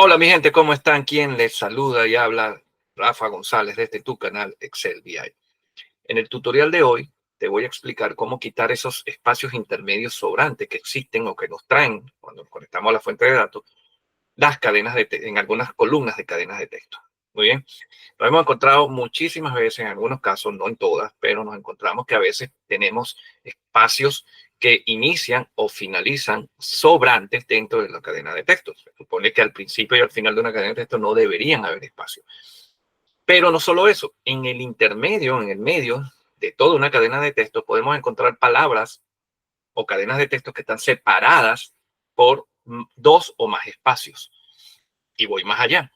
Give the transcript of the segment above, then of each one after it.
Hola mi gente, ¿cómo están? ¿Quién les saluda y habla? Rafa González desde tu canal Excel VI. En el tutorial de hoy te voy a explicar cómo quitar esos espacios intermedios sobrantes que existen o que nos traen cuando nos conectamos a la fuente de datos, las cadenas en algunas columnas de cadenas de texto. Muy bien, lo hemos encontrado muchísimas veces, en algunos casos, no en todas, pero nos encontramos que a veces tenemos espacios que inician o finalizan sobrantes dentro de la cadena de texto. Se supone que al principio y al final de una cadena de texto no deberían haber espacio. Pero no solo eso, en el intermedio, en el medio de toda una cadena de texto, podemos encontrar palabras o cadenas de texto que están separadas por dos o más espacios. Y voy más allá.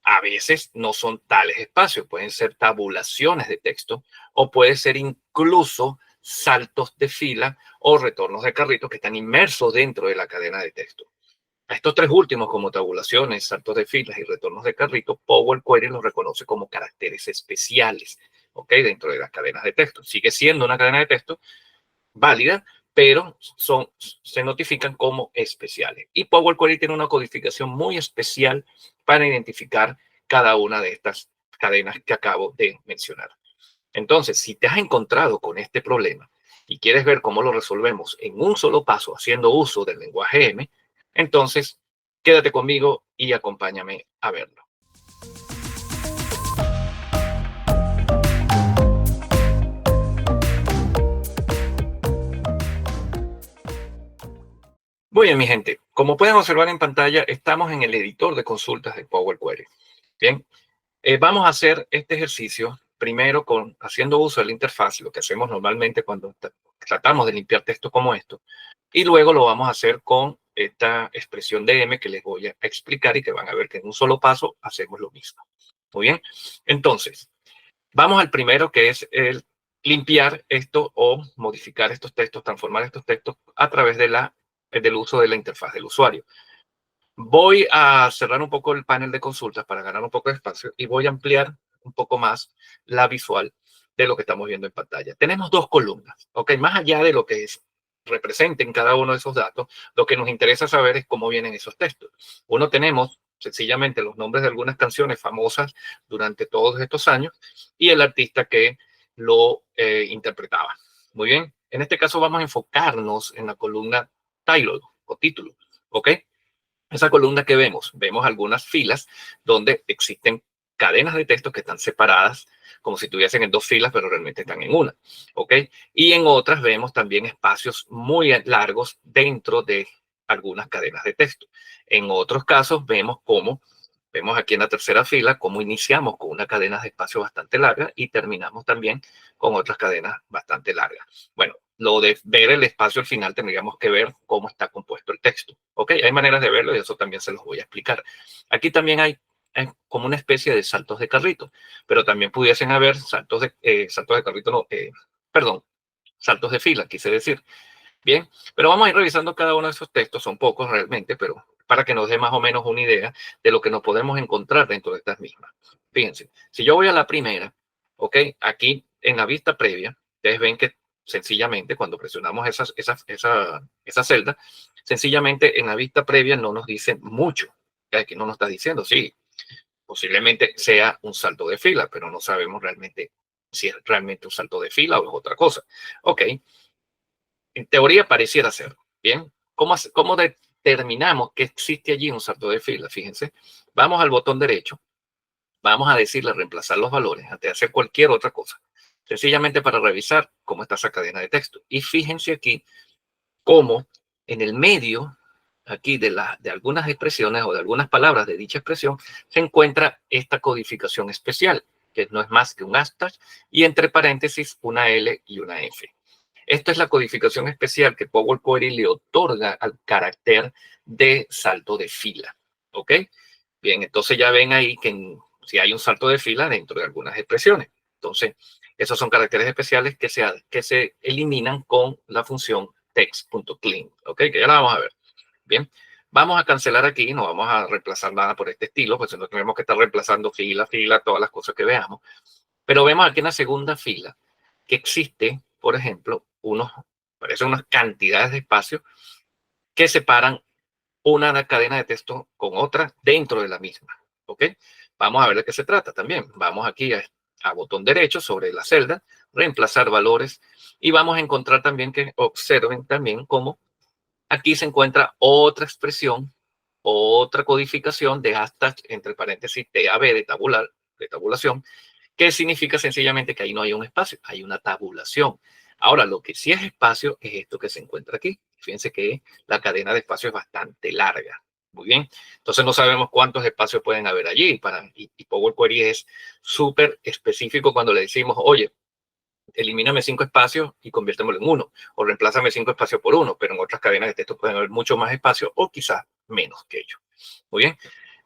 A veces no son tales espacios, pueden ser tabulaciones de texto o puede ser incluso saltos de fila o retornos de carritos que están inmersos dentro de la cadena de texto. A estos tres últimos, como tabulaciones, saltos de filas y retornos de carritos, Power Query los reconoce como caracteres especiales, ¿ok? Dentro de las cadenas de texto. Sigue siendo una cadena de texto válida, pero se notifican como especiales. Y Power Query tiene una codificación muy especial para identificar cada una de estas cadenas que acabo de mencionar. Entonces, si te has encontrado con este problema y quieres ver cómo lo resolvemos en un solo paso haciendo uso del lenguaje M, entonces quédate conmigo y acompáñame a verlo. Muy bien, mi gente. Como pueden observar en pantalla, estamos en el editor de consultas de Power Query. Bien, vamos a hacer este ejercicio primero haciendo uso de la interfaz, lo que hacemos normalmente cuando tratamos de limpiar texto como esto, y luego lo vamos a hacer con esta expresión de M que les voy a explicar y que van a ver que en un solo paso hacemos lo mismo. Muy bien, entonces, vamos al primero que es el limpiar esto o modificar estos textos, transformar estos textos a través del uso de la interfaz del usuario. Voy a cerrar un poco el panel de consultas para ganar un poco de espacio y voy a ampliar un poco más la visual de lo que estamos viendo en pantalla. Tenemos dos columnas, ¿ok? Más allá de lo que representen cada uno de esos datos, lo que nos interesa saber es cómo vienen esos textos. Uno tenemos sencillamente los nombres de algunas canciones famosas durante todos estos años y el artista que lo interpretaba. Muy bien, en este caso vamos a enfocarnos en la columna title o título, ¿ok? Esa columna que vemos algunas filas donde existen cadenas de texto que están separadas como si estuviesen en dos filas, pero realmente están en una, ¿ok? Y en otras vemos también espacios muy largos dentro de algunas cadenas de texto. En otros casos vemos aquí en la tercera fila, cómo iniciamos con una cadena de espacio bastante larga y terminamos también con otras cadenas bastante largas. Bueno, lo de ver el espacio al final tendríamos que ver cómo está compuesto el texto. ¿Ok? Hay maneras de verlo y eso también se los voy a explicar. Aquí también hay como una especie de saltos de carrito, pero también pudiesen haber saltos de carrito, no, perdón, saltos de fila, quise decir. Bien, pero vamos a ir revisando cada uno de esos textos, son pocos realmente, pero para que nos dé más o menos una idea de lo que nos podemos encontrar dentro de estas mismas. Fíjense, si yo voy a la primera, ok, aquí en la vista previa, ustedes ven que sencillamente cuando presionamos esa celda, sencillamente en la vista previa no nos dice mucho. Aquí no nos está diciendo, sí, posiblemente sea un salto de fila, pero no sabemos realmente si es realmente un salto de fila o es otra cosa. Ok, en teoría pareciera ser. Bien, ¿cómo determinamos que existe allí un salto de fila? Fíjense, vamos al botón derecho, vamos a decirle reemplazar los valores antes de hacer cualquier otra cosa, sencillamente para revisar cómo está esa cadena de texto. Y fíjense aquí cómo en el medio, aquí de algunas expresiones o de algunas palabras de dicha expresión, se encuentra esta codificación especial, que no es más que un hashtag y entre paréntesis una L y una F. Esta es la codificación especial que Power Query le otorga al carácter de salto de fila. ¿Ok? Bien, entonces ya ven ahí que si hay un salto de fila dentro de algunas expresiones. Entonces, esos son caracteres especiales que se eliminan con la función text.clean. ¿Ok? Que ya la vamos a ver. Bien, vamos a cancelar aquí, no vamos a reemplazar nada por este estilo, pues no tenemos que estar reemplazando fila, fila, todas las cosas que veamos. Pero vemos aquí en la segunda fila que existe, por ejemplo, parecen unas cantidades de espacios que separan una cadena de texto con otra dentro de la misma. ¿Ok? Vamos a ver de qué se trata también. Vamos aquí a botón derecho sobre la celda, reemplazar valores, y vamos a encontrar también que observen también cómo aquí se encuentra otra expresión, otra codificación de hashtag entre paréntesis TAB de tabulación, que significa sencillamente que ahí no hay un espacio, hay una tabulación. Ahora, lo que sí es espacio es esto que se encuentra aquí. Fíjense que la cadena de espacio es bastante larga. Muy bien. Entonces no sabemos cuántos espacios pueden haber allí. Y Power Query es súper específico cuando le decimos, oye, elimíname 5 espacios y conviértemelo en uno, o reemplázame 5 espacios por uno, pero en otras cadenas de texto pueden haber mucho más espacio o quizás menos que ello. Muy bien.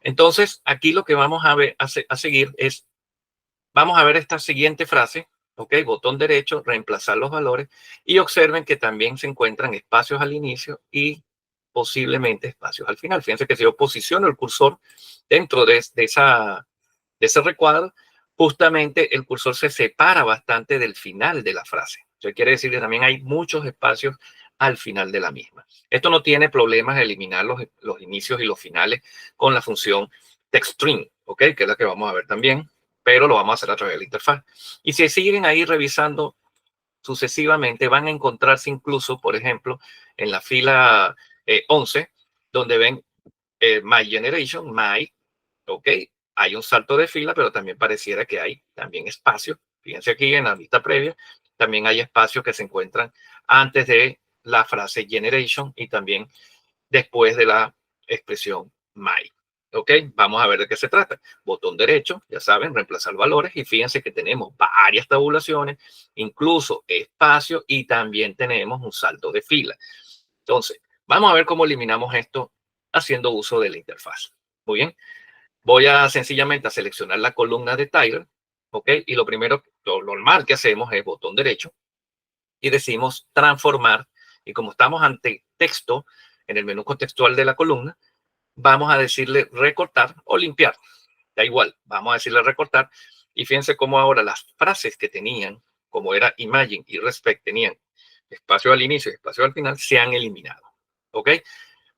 Entonces, aquí lo que vamos a ver, a seguir es, vamos a ver esta siguiente frase, ¿ok? Botón derecho, reemplazar los valores, y observen que también se encuentran espacios al inicio y posiblemente espacios al final. Fíjense que si yo posiciono el cursor dentro de ese recuadro, justamente el cursor se separa bastante del final de la frase. Eso quiere decir que también hay muchos espacios al final de la misma. Esto no tiene problemas de eliminar los inicios y los finales con la función TextString, ¿ok? Que es la que vamos a ver también, pero lo vamos a hacer a través de la interfaz. Y si siguen ahí revisando sucesivamente, van a encontrarse incluso, por ejemplo, en la fila 11, donde ven My Generation, My, ¿ok? Hay un salto de fila, pero también pareciera que hay también espacio. Fíjense aquí en la lista previa, también hay espacios que se encuentran antes de la frase generation y también después de la expresión my. ¿Ok? Vamos a ver de qué se trata. Botón derecho, ya saben, reemplazar valores, y fíjense que tenemos varias tabulaciones, incluso espacio, y también tenemos un salto de fila. Entonces, vamos a ver cómo eliminamos esto haciendo uso de la interfaz. Muy bien. Voy a sencillamente a seleccionar la columna de Tyler, ¿ok? Y lo primero, lo normal que hacemos es botón derecho y decimos transformar. Y como estamos ante texto en el menú contextual de la columna, vamos a decirle recortar o limpiar. Da igual, vamos a decirle recortar. Y fíjense cómo ahora las frases que tenían, como era imagine y respect, tenían espacio al inicio y espacio al final, se han eliminado. ¿Ok?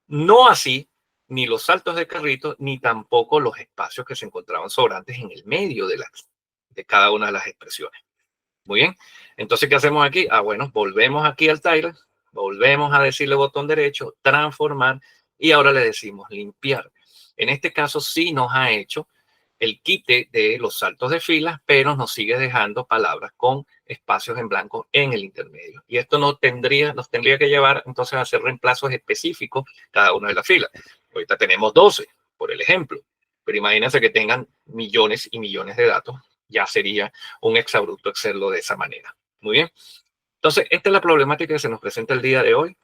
No así ni los saltos de carrito, ni tampoco los espacios que se encontraban sobrantes en el medio de cada una de las expresiones. Muy bien. Entonces, ¿qué hacemos aquí? Bueno, volvemos aquí al Tyler, volvemos a decirle botón derecho, transformar, y ahora le decimos limpiar. En este caso sí nos ha hecho el quite de los saltos de filas, pero nos sigue dejando palabras con espacios en blanco en el intermedio. Y esto nos tendría que llevar entonces a hacer reemplazos específicos cada una de las filas. Ahorita tenemos 12, por el ejemplo, pero imagínense que tengan millones y millones de datos, ya sería un exabrupto hacerlo de esa manera. Muy bien. Entonces, esta es la problemática que se nos presenta el día de hoy,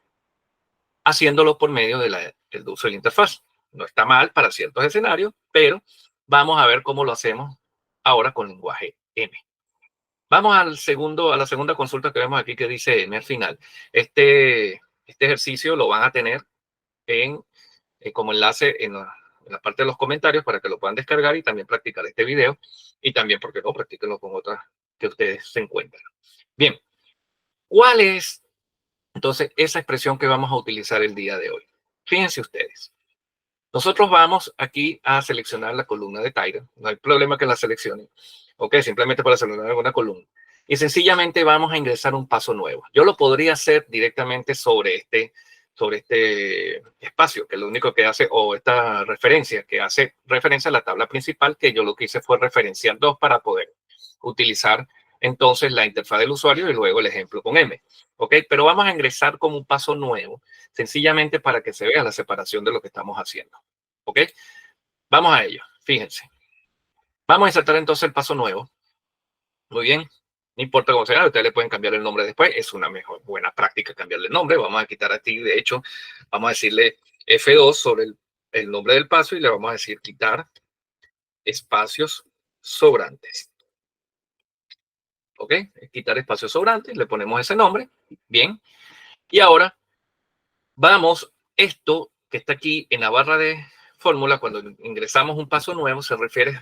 haciéndolo por medio del uso de la interfaz. No está mal para ciertos escenarios, pero vamos a ver cómo lo hacemos ahora con lenguaje M. Vamos a la segunda consulta que vemos aquí que dice M al final. Este ejercicio lo van a tener como enlace en la parte de los comentarios para que lo puedan descargar y también practicar este video. Y también, porque no, practíquenlo con otras que ustedes se encuentran. Bien, ¿cuál es entonces esa expresión que vamos a utilizar el día de hoy? Fíjense ustedes. Nosotros vamos aquí a seleccionar la columna de Tyler. No hay problema que la seleccionen. Ok, simplemente para seleccionar una columna. Y sencillamente vamos a ingresar un paso nuevo. Yo lo podría hacer directamente sobre este espacio, que lo único que hace, o esta referencia, que hace referencia a la tabla principal, que yo lo que hice fue referenciar dos para poder utilizar entonces la interfaz del usuario y luego el ejemplo con M. Ok, pero vamos a ingresar como un paso nuevo, sencillamente para que se vea la separación de lo que estamos haciendo. ¿Ok? Vamos a ello. Fíjense. Vamos a insertar entonces el paso nuevo. Muy bien. No importa cómo sea, ustedes le pueden cambiar el nombre después. Es una buena práctica cambiarle el nombre. Vamos a quitar aquí, de hecho, vamos a decirle F2 sobre el nombre del paso y le vamos a decir quitar espacios sobrantes. ¿Ok? Quitar espacios sobrantes. Le ponemos ese nombre. Bien. Y ahora vamos, esto que está aquí en la barra de fórmula, cuando ingresamos un paso nuevo, se refiere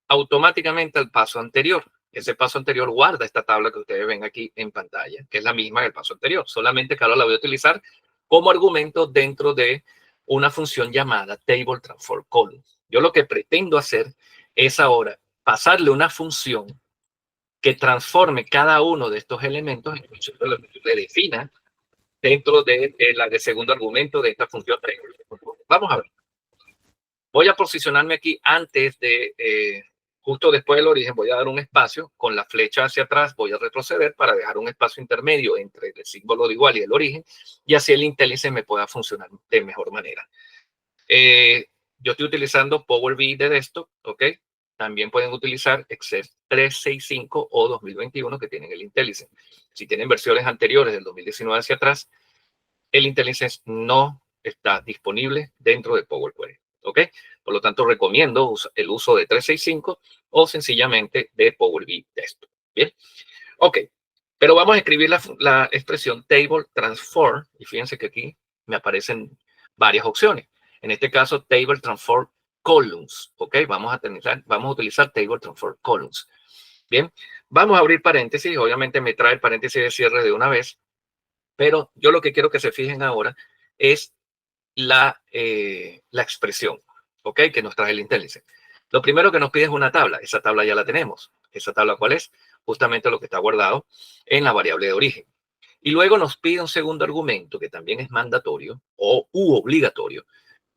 automáticamente al paso anterior. Ese paso anterior guarda esta tabla que ustedes ven aquí en pantalla, que es la misma del paso anterior, solamente que ahora la voy a utilizar como argumento dentro de una función llamada table transform column. Yo lo que pretendo hacer es ahora pasarle una función que transforme cada uno de estos elementos en función de lo que le defina dentro de la de segundo argumento de esta función table. Vamos a ver. Voy a posicionarme aquí antes de, justo después del origen, voy a dar un espacio, con la flecha hacia atrás voy a retroceder para dejar un espacio intermedio entre el símbolo de igual y el origen, y así el IntelliSense me pueda funcionar de mejor manera. Yo estoy utilizando Power BI de desktop, ¿ok? También pueden utilizar Excel 365 o 2021 que tienen el IntelliSense. Si tienen versiones anteriores del 2019 hacia atrás, el IntelliSense no está disponible dentro de Power Query, ¿ok? Por lo tanto, recomiendo el uso de 365 o sencillamente de Power BI Desktop. Bien, ok. Pero vamos a escribir la expresión table transform y fíjense que aquí me aparecen varias opciones. En este caso, table transform columns, ¿ok? Vamos a utilizar table transform columns. Bien, vamos a abrir paréntesis. Obviamente me trae el paréntesis de cierre de una vez, pero yo lo que quiero que se fijen ahora es la expresión, ¿ok? Que nos trae el IntelliSense. Lo primero que nos pide es una tabla. Esa tabla ya la tenemos. ¿Esa tabla cuál es? Justamente lo que está guardado en la variable de origen. Y luego nos pide un segundo argumento que también es mandatorio o obligatorio,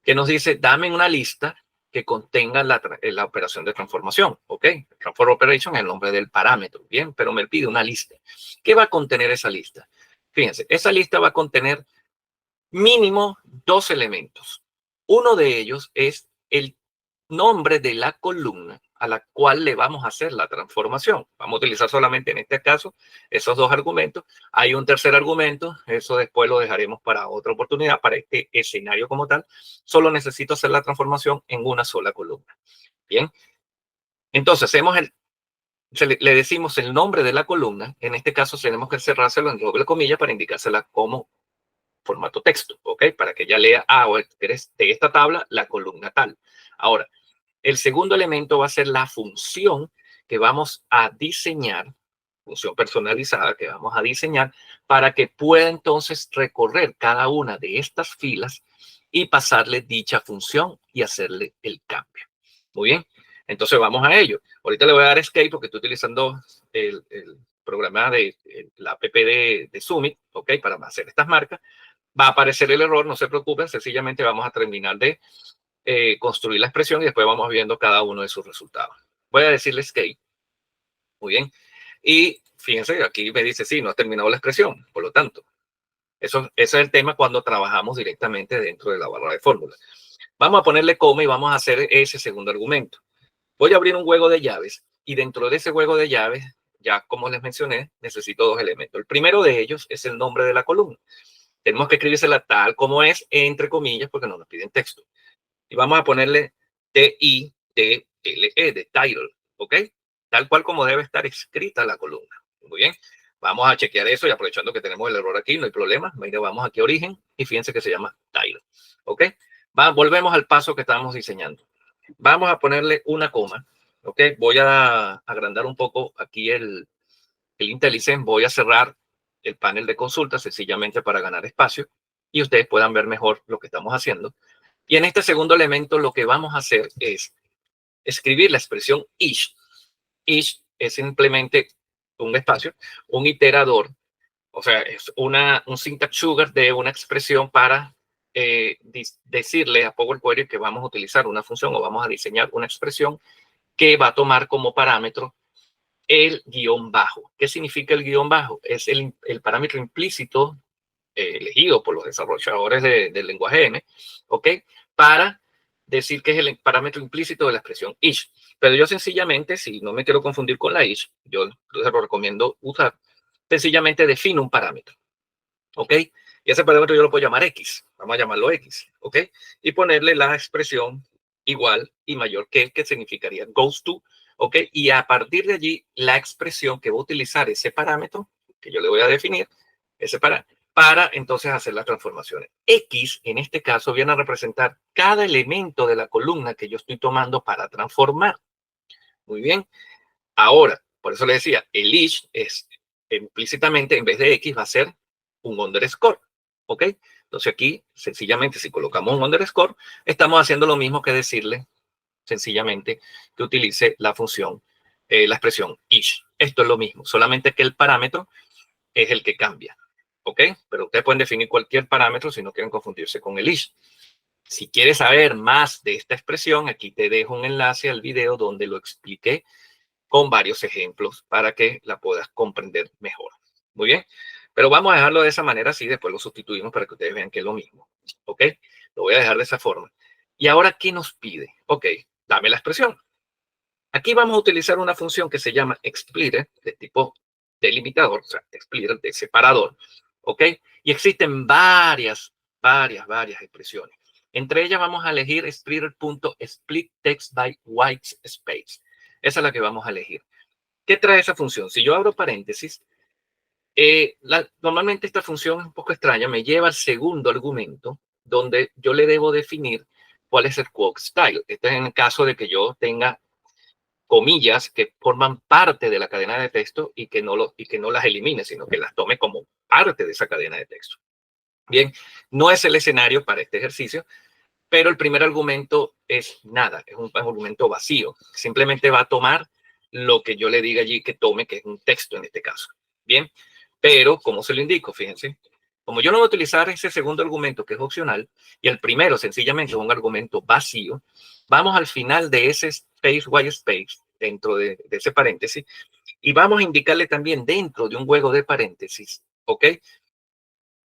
que nos dice, dame una lista que contenga la operación de transformación, ¿ok? Transform operation es el nombre del parámetro, bien, pero me pide una lista. ¿Qué va a contener esa lista? Fíjense, esa lista va a contener mínimo dos elementos. Uno de ellos es el nombre de la columna a la cual le vamos a hacer la transformación. Vamos a utilizar solamente en este caso esos dos argumentos. Hay un tercer argumento, eso después lo dejaremos para otra oportunidad, para este escenario como tal. Solo necesito hacer la transformación en una sola columna. Bien, entonces le decimos el nombre de la columna. En este caso tenemos que cerrárselo en doble comilla para indicársela como formato texto, ¿ok? Para que ella lea, eres de esta tabla, la columna tal. Ahora, el segundo elemento va a ser la función que vamos a diseñar, función personalizada que vamos a diseñar para que pueda entonces recorrer cada una de estas filas y pasarle dicha función y hacerle el cambio. Muy bien, entonces vamos a ello. Ahorita le voy a dar escape porque estoy utilizando el programa de la app de Summit, ¿ok? Para hacer estas marcas. Va a aparecer el error, no se preocupen, sencillamente vamos a terminar de construir la expresión y después vamos viendo cada uno de sus resultados. Voy a decirle escape. Muy bien. Y fíjense, aquí me dice, sí, no has terminado la expresión. Por lo tanto, ese es el tema cuando trabajamos directamente dentro de la barra de fórmulas. Vamos a ponerle coma y vamos a hacer ese segundo argumento. Voy a abrir un juego de llaves y dentro de ese juego de llaves, ya como les mencioné, necesito dos elementos. El primero de ellos es el nombre de la columna. Tenemos que escribírsela tal como es, entre comillas, porque no nos piden texto. Y vamos a ponerle T-I-T-L-E, de title, ¿ok? Tal cual como debe estar escrita la columna. Muy bien. Vamos a chequear eso y aprovechando que tenemos el error aquí, no hay problema. Mira, vamos aquí a origen y fíjense que se llama title, ¿ok? Volvemos al paso que estábamos diseñando. Vamos a ponerle una coma, ¿ok? Voy a agrandar un poco aquí el IntelliSense. Voy a cerrar el panel de consulta sencillamente para ganar espacio y ustedes puedan ver mejor lo que estamos haciendo. Y en este segundo elemento lo que vamos a hacer es escribir la expresión each. Each es simplemente un espacio, un iterador, o sea, es un syntax sugar de una expresión para decirle a Power Query que vamos a utilizar una función o vamos a diseñar una expresión que va a tomar como parámetro el guión bajo. ¿Qué significa el guión bajo? Es el parámetro implícito elegido por los desarrolladores del lenguaje M, ¿ok? Para decir que es el parámetro implícito de la expresión each. Pero yo sencillamente, si no me quiero confundir con la each, yo les lo recomiendo usar, sencillamente defino un parámetro, ¿ok? Y ese parámetro yo lo puedo llamar X, vamos a llamarlo X, ¿ok? Y ponerle la expresión igual y mayor que significaría goes to, ¿ok? Y a partir de allí, la expresión que va a utilizar ese parámetro, que yo le voy a definir, ese para entonces hacer las transformaciones. X, en este caso, viene a representar cada elemento de la columna que yo estoy tomando para transformar. Muy bien. Ahora, por eso le decía, el each es implícitamente, en vez de X, va a ser un underscore. ¿Ok? Entonces aquí, sencillamente, si colocamos un underscore, estamos haciendo lo mismo que decirle, sencillamente, que utilice la función, la expresión each. Esto es lo mismo, solamente que el parámetro es el que cambia. ¿Ok? Pero ustedes pueden definir cualquier parámetro si no quieren confundirse con el each. Si quieres saber más de esta expresión, aquí te dejo un enlace al video donde lo expliqué con varios ejemplos para que la puedas comprender mejor. Muy bien, pero vamos a dejarlo de esa manera, así después lo sustituimos para que ustedes vean que es lo mismo. ¿Ok? Lo voy a dejar de esa forma. Y ahora, ¿qué nos pide? Ok, dame la expresión. Aquí vamos a utilizar una función que se llama splitter, de tipo delimitador, o sea, splitter de separador. ¿Ok? Y existen varias expresiones. Entre ellas vamos a elegir splitter.splitText by white space. Esa es la que vamos a elegir. ¿Qué trae esa función? Si yo abro paréntesis, normalmente esta función es un poco extraña, me lleva al segundo argumento donde yo le debo definir cuál es el quote style. Este es en el caso de que yo tenga comillas que forman parte de la cadena de texto y que no las elimine, sino que las tome como parte de esa cadena de texto. Bien, no es el escenario para este ejercicio, pero el primer argumento es nada, es un argumento vacío. Simplemente va a tomar lo que yo le diga allí que tome, que es un texto en este caso. Bien, pero como se lo indico, fíjense, como yo no voy a utilizar ese segundo argumento que es opcional y el primero sencillamente es un argumento vacío, vamos al final de ese space, white space, dentro de ese paréntesis, y vamos a indicarle también dentro de un juego de paréntesis, ¿ok?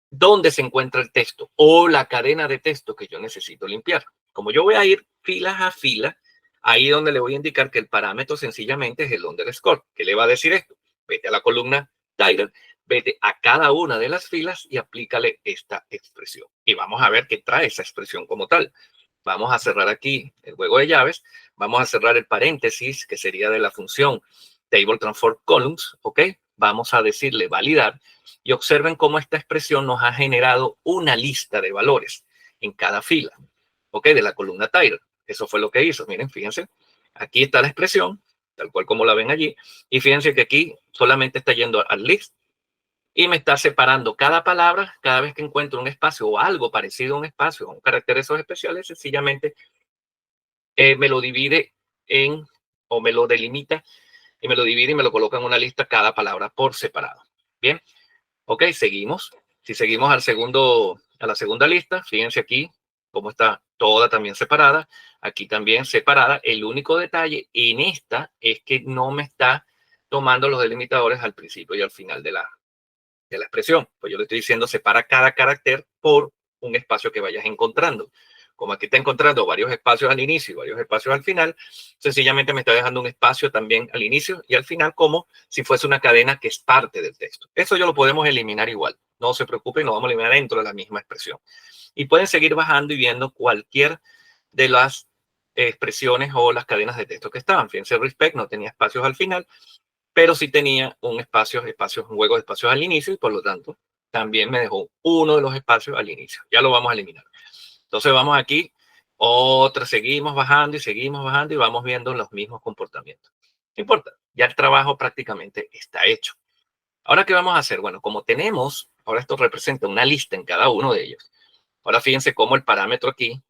Dónde se encuentra el texto o la cadena de texto que yo necesito limpiar. Como yo voy a ir filas a fila, ahí donde le voy a indicar que el parámetro sencillamente es el underscore. ¿Qué le va a decir esto? Vete a la columna title, vete a cada una de las filas y aplícale esta expresión. Y vamos a ver qué trae esa expresión como tal. Vamos a cerrar aquí el juego de llaves. Vamos a cerrar el paréntesis que sería de la función table transform columns, ¿ok? Vamos a decirle validar y observen cómo esta expresión nos ha generado una lista de valores en cada fila, ¿ok? De la columna title. Eso fue lo que hizo. Miren, fíjense, aquí está la expresión, tal cual como la ven allí, y fíjense que aquí solamente está yendo al list y me está separando cada palabra, cada vez que encuentro un espacio o algo parecido a un espacio, un carácter esos especiales, sencillamente me lo divide en, o me lo delimita y me lo divide y me lo coloca en una lista cada palabra por separado. Bien, ok, seguimos. Si seguimos a la segunda lista, fíjense aquí cómo está toda también separada, aquí también separada. El único detalle en esta es que no me está tomando los delimitadores al principio y al final de la expresión. Pues yo le estoy diciendo separa cada carácter por un espacio que vayas encontrando. Como aquí está encontrando varios espacios al inicio y varios espacios al final, sencillamente me está dejando un espacio también al inicio y al final como si fuese una cadena que es parte del texto. Eso ya lo podemos eliminar igual. No se preocupen, lo vamos a eliminar dentro de la misma expresión. Y pueden seguir bajando y viendo cualquier de las expresiones o las cadenas de texto que estaban. Fíjense, respect no tenía espacios al final, pero sí tenía un un juego de espacios al inicio y por lo tanto también me dejó uno de los espacios al inicio. Ya lo vamos a eliminar. Entonces vamos aquí, seguimos bajando y vamos viendo los mismos comportamientos. No importa, ya el trabajo prácticamente está hecho. Ahora, ¿qué vamos a hacer? Bueno, como tenemos, ahora esto representa una lista en cada uno de ellos. Ahora fíjense cómo el parámetro aquí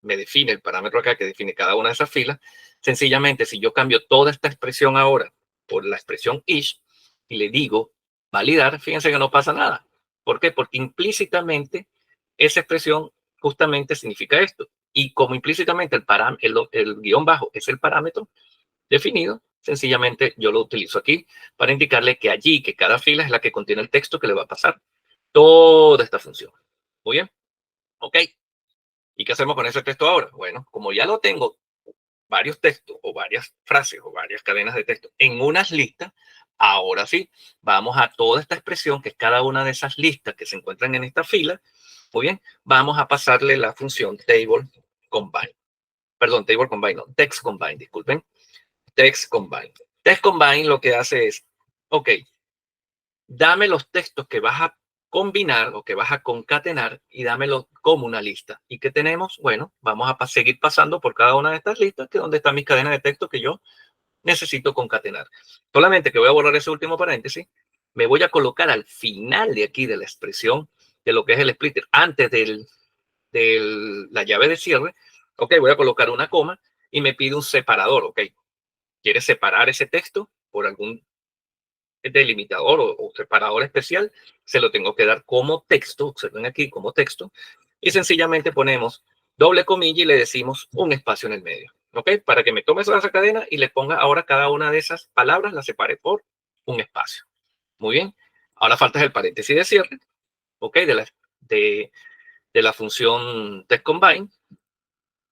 me define, el parámetro acá que define cada una de esas filas. Sencillamente, si yo cambio toda esta expresión ahora por la expresión each y le digo validar, fíjense que no pasa nada. ¿Por qué? Porque implícitamente esa expresión justamente significa esto. Y como implícitamente el guión bajo es el parámetro definido, sencillamente yo lo utilizo aquí para indicarle que allí, que cada fila es la que contiene el texto que le va a pasar. Toda esta función. Muy bien. Ok. ¿Y qué hacemos con ese texto ahora? Bueno, como ya lo tengo varios textos o varias frases o varias cadenas de texto en unas listas, ahora sí, vamos a toda esta expresión que es cada una de esas listas que se encuentran en esta fila. Muy bien, vamos a pasarle la función table combine. Perdón, table combine, no, text combine, disculpen. Text combine. Text combine lo que hace es, ok, dame los textos que vas a combinar o que vas a concatenar y dámelo como una lista. ¿Y qué tenemos? Bueno, vamos a seguir pasando por cada una de estas listas, que es donde están mis cadenas de texto que yo necesito concatenar. Solamente que voy a borrar ese último paréntesis, me voy a colocar al final de aquí de la expresión de lo que es el splitter antes de la llave de cierre, ok, voy a colocar una coma y me pide un separador, ok. ¿Quieres separar ese texto por algún delimitador o separador especial? Se lo tengo que dar como texto, observen aquí, como texto, y sencillamente ponemos doble comilla y le decimos un espacio en el medio, ¿ok? Para que me tome esa cadena y le ponga ahora cada una de esas palabras, la separe por un espacio. Muy bien. Ahora falta el paréntesis de cierre, ¿ok? De, de la función textCombine,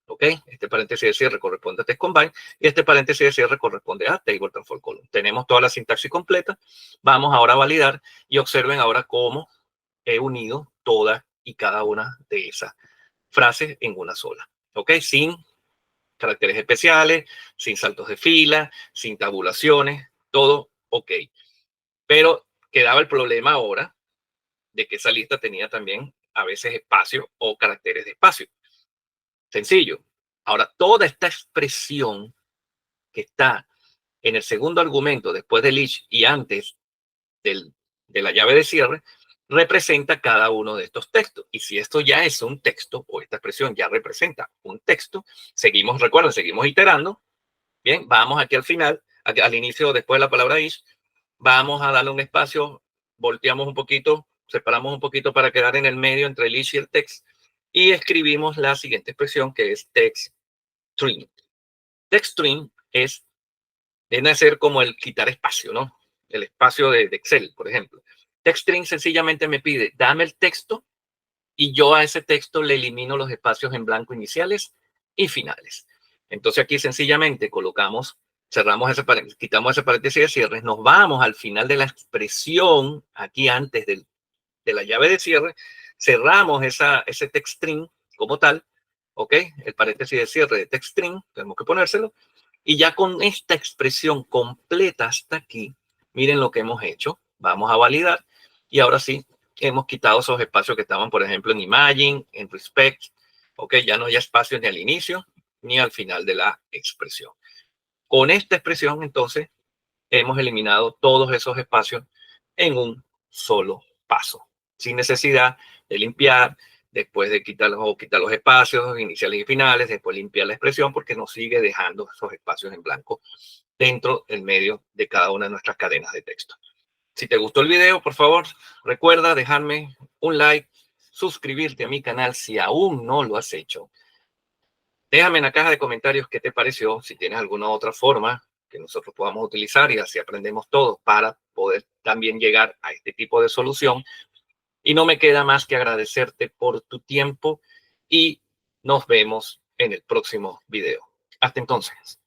¿ok? Este paréntesis de cierre corresponde a textCombine y este paréntesis de cierre corresponde a table transform column. Tenemos toda la sintaxis completa. Vamos ahora a validar y observen ahora cómo he unido todas y cada una de esas frases en una sola, ¿ok? Sin caracteres especiales, sin saltos de fila, sin tabulaciones, todo ok. Pero quedaba el problema ahora de que esa lista tenía también a veces espacio o caracteres de espacio. Sencillo. Ahora, toda esta expresión que está en el segundo argumento, después del each y antes del, de la llave de cierre, representa cada uno de estos textos. Y si esto ya es un texto, o esta expresión ya representa un texto, seguimos, recuerden, seguimos iterando. Bien, vamos aquí al final, al inicio, después de la palabra each, vamos a darle un espacio, volteamos un poquito, separamos un poquito para quedar en el medio entre el each y el text, y escribimos la siguiente expresión que es text string. Text string viene a ser como el quitar espacio, ¿no? El espacio de Excel, por ejemplo. Text string sencillamente me pide, dame el texto y yo a ese texto le elimino los espacios en blanco iniciales y finales. Entonces aquí sencillamente colocamos, cerramos ese paréntesis, quitamos ese paréntesis de cierre, nos vamos al final de la expresión, aquí antes de la llave de cierre, cerramos ese text string como tal, ¿ok? El paréntesis de cierre de text string, tenemos que ponérselo, y ya con esta expresión completa hasta aquí, miren lo que hemos hecho, vamos a validar, y ahora sí, hemos quitado esos espacios que estaban, por ejemplo, en imagine, en respect, ¿ok? Ya no hay espacios ni al inicio ni al final de la expresión. Con esta expresión, entonces, hemos eliminado todos esos espacios en un solo paso, sin necesidad de limpiar, después de quitar los espacios iniciales y finales, después limpiar la expresión porque nos sigue dejando esos espacios en blanco dentro del medio de cada una de nuestras cadenas de texto. Si te gustó el video, por favor, recuerda dejarme un like, suscribirte a mi canal si aún no lo has hecho. Déjame en la caja de comentarios qué te pareció, si tienes alguna otra forma que nosotros podamos utilizar y así aprendemos todos para poder también llegar a este tipo de solución. Y no me queda más que agradecerte por tu tiempo y nos vemos en el próximo video. Hasta entonces.